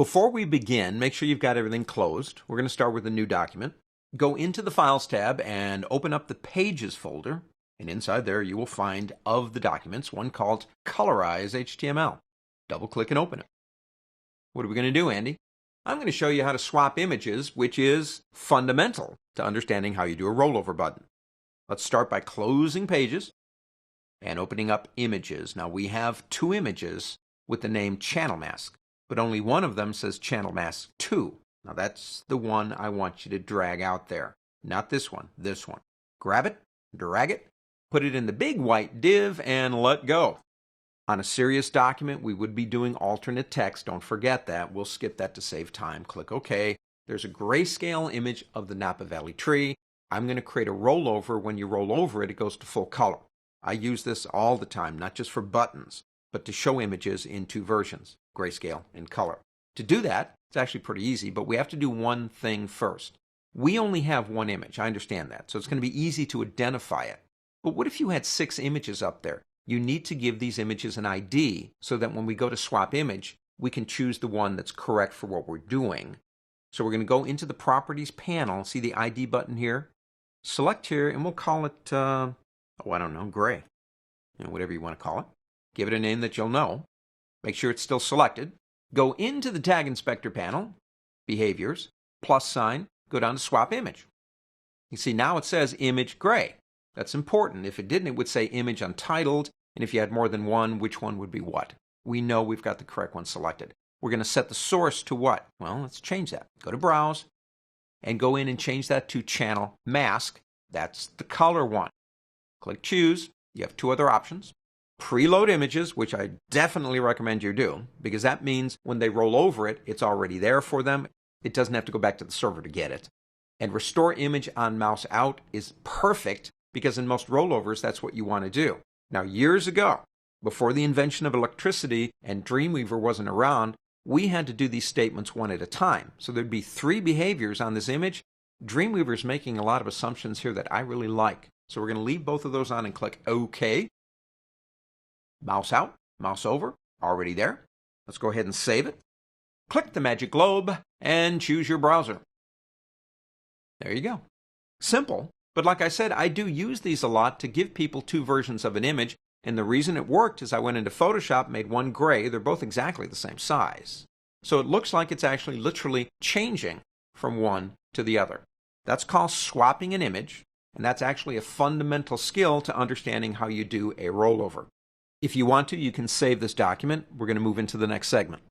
Before we begin, make sure you've got everything closed. We're going to start with a new document. Go into the Files tab and open up the Pages folder. And inside there, you will find of the documents one called Colorize HTML. Double-click and open it. What are we going to do, Andy? I'm going to show you how to swap images, which is fundamental to understanding how you do a rollover button. Let's start by closing Pages and opening up Images. Now, we have two images with the name Channel Mask, but only one of them says Channel Mask 2. Now, that's the one I want you to drag out there. Not this one, this one. Grab it, drag it, put it in the big white div, and let go. On a serious document, we would be doing alternate text. Don't forget that. We'll skip that to save time. Click OK. There's a grayscale image of the Napa Valley tree. I'm going to create a rollover. When you roll over it, it goes to full color. I use this all the time, not just for buttons, but to show images in two versions, grayscale and color. To do that, it's actually pretty easy, but we have to do one thing first. We only have one image. I understand that, so it's going to be easy to identify it. But what if you had 6 images up there? You need to give these images an ID so that when we go to swap image, we can choose the one that's correct for what we're doing. So we're going to go into the Properties panel, see the ID button here? Select here, and we'll call it, I don't know, gray. Whatever you want to call it. Give it a name that you'll know. Make sure it's still selected. Go into the Tag Inspector panel, Behaviors, plus sign, go down to Swap Image. You see now it says Image Gray. That's important. If it didn't, it would say Image Untitled, and if you had more than one, which one would be what? We know we've got the correct one selected. We're going to set the source to what? Well, let's change that. Go to Browse, and go in and change that to Channel Mask. That's the color one. Click Choose. You have 2 other options. Preload images, which I definitely recommend you do, because that means when they roll over it, it's already there for them. It doesn't have to go back to the server to get it. And Restore Image on Mouse Out is perfect, because in most rollovers, that's what you want to do. Now, years ago, before the invention of electricity and Dreamweaver wasn't around, we had to do these statements one at a time. So there'd be 3 behaviors on this image. Dreamweaver's making a lot of assumptions here that I really like. So we're going to leave both of those on and click OK. Mouse out, mouse over, already there. Let's go ahead and save it. Click the magic globe and choose your browser. There you go. Simple, but like I said, I do use these a lot to give people 2 versions of an image, and the reason it worked is I went into Photoshop, made one gray. They're both exactly the same size. So it looks like it's actually literally changing from one to the other. That's called swapping an image, and that's actually a fundamental skill to understanding how you do a rollover. If you want to, you can save this document. We're going to move into the next segment.